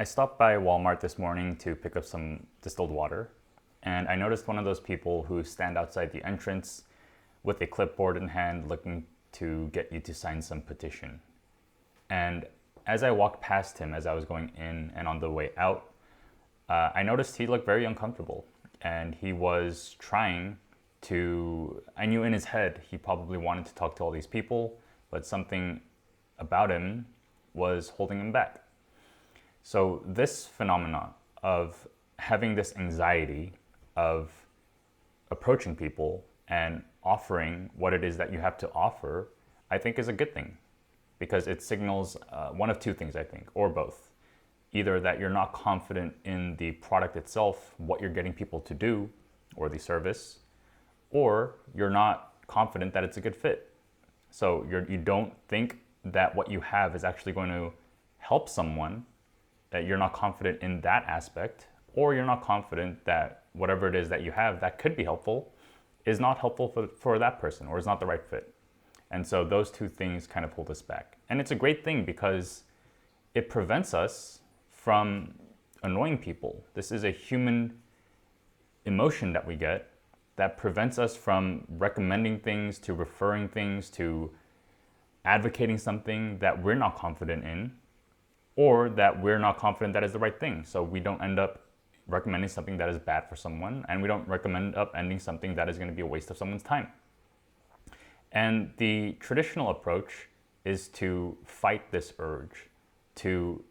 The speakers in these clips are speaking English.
I stopped by Walmart this morning to pick up some distilled water, and I noticed one of those people who stand outside the entrance with a clipboard in hand looking to get you to sign some petition. And as I walked past him as I was going in and on the way out, I noticed he looked very uncomfortable, and he was trying to, I knew in his head he probably wanted to talk to all these people, but something about him was holding him back. So this phenomena of having this anxiety of approaching people and offering what it is that you have to offer, I think is a good thing, because it signals one of two things, I think, or both. Either that you're not confident in the product itself, what you're getting people to do, or the service, or you're not confident that it's a good fit. So you don't think that what you have is actually going to help someone, that you're not confident in that aspect, or you're not confident that whatever it is that you have that could be helpful is not helpful for that person, or is not the right fit. And so those two things kind of hold us back. And it's a great thing because it prevents us from annoying people. This is a human emotion that we get that prevents us from recommending things, to referring things, to advocating something that we're not confident in, or that we're not confident that is the right thing. So we don't end up recommending something that is bad for someone, and we don't recommend upending something that is going to be a waste of someone's time. And the traditional approach is to fight this urge, to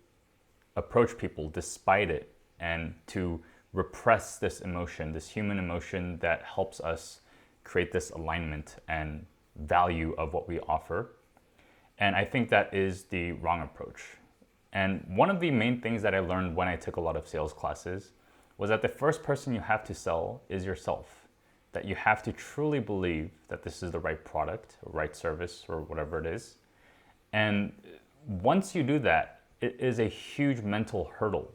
approach people despite it, and to repress this emotion, this human emotion that helps us create this alignment and value of what we offer. And I think that is the wrong approach. And one of the main things that I learned when I took a lot of sales classes was that the first person you have to sell is yourself. That you have to truly believe that this is the right product, or right service, or whatever it is. And once you do that, it is a huge mental hurdle.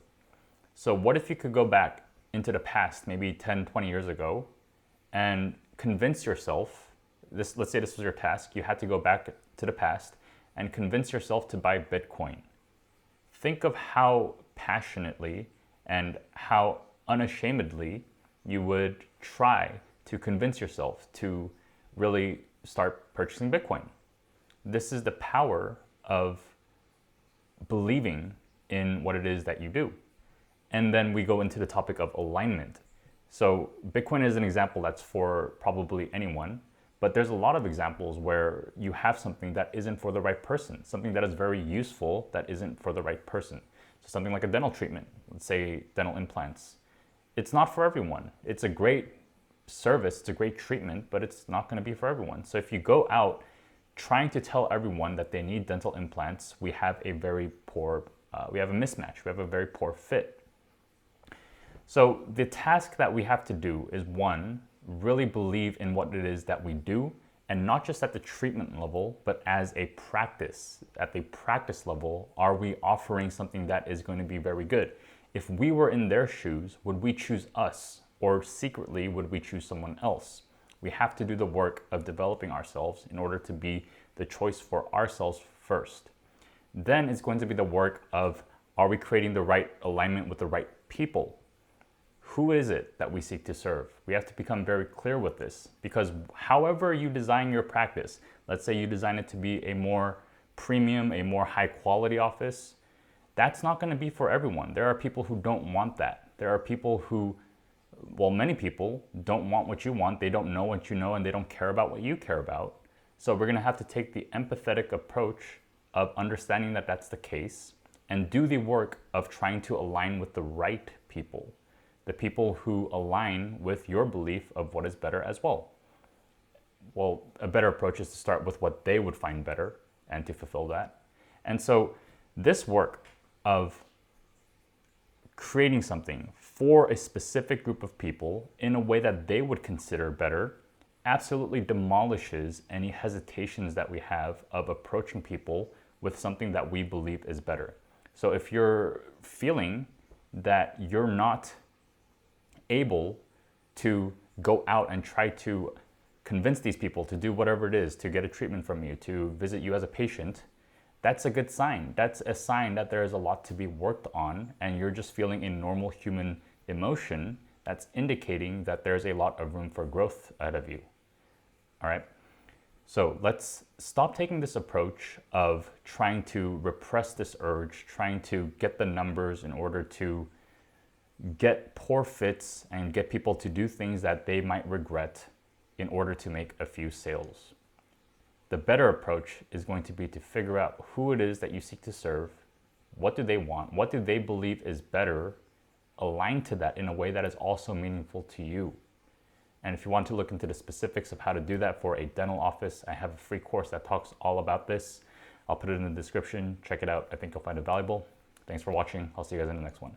So what if you could go back into the past, maybe 10, 20 years ago, and convince yourself, let's say this was your task, you had to go back to the past and convince yourself to buy Bitcoin. Think of how passionately and how unashamedly you would try to convince yourself to really start purchasing Bitcoin. This is the power of believing in what it is that you do. And then we go into the topic of alignment. So Bitcoin is an example that's for probably anyone, but there's a lot of examples where you have something that isn't for the right person, something that is very useful that isn't for the right person. So something like a dental treatment, let's say dental implants. It's not for everyone. It's a great service, it's a great treatment, but it's not going to be for everyone. So if you go out trying to tell everyone that they need dental implants, we have a mismatch, we have a very poor fit. So the task that we have to do is, one, really believe in what it is that we do, and not just at the treatment level, but as a practice. At the practice level, are we offering something that is going to be very good? If we were in their shoes, would we choose us? Or secretly, would we choose someone else? We have to do the work of developing ourselves in order to be the choice for ourselves first. Then it's going to be the work of, are we creating the right alignment with the right people? Who is it that we seek to serve? We have to become very clear with this, because however you design your practice, let's say you design it to be a more premium, a more high quality office, that's not going to be for everyone. There are people who don't want that. There are people who, well, many people don't want what you want. They don't know what you know, and they don't care about what you care about. So we're going to have to take the empathetic approach of understanding that that's the case, and do the work of trying to align with the right people, the people who align with your belief of what is better as well. Well, a better approach is to start with what they would find better and to fulfill that. And so this work of creating something for a specific group of people in a way that they would consider better absolutely demolishes any hesitations that we have of approaching people with something that we believe is better. So if you're feeling that you're not able to go out and try to convince these people to do whatever it is, to get a treatment from you, to visit you as a patient, that's a good sign. That's a sign that there is a lot to be worked on and you're just feeling a normal human emotion. That's indicating that there's a lot of room for growth out of you. All right. So let's stop taking this approach of trying to repress this urge, trying to get the numbers in order to get poor fits and get people to do things that they might regret in order to make a few sales. The better approach is going to be to figure out who it is that you seek to serve, what do they want, what do they believe is better, align to that in a way that is also meaningful to you. And if you want to look into the specifics of how to do that for a dental office, I have a free course that talks all about this. I'll put it in the description. Check it out. I think you'll find it valuable. Thanks for watching. I'll see you guys in the next one.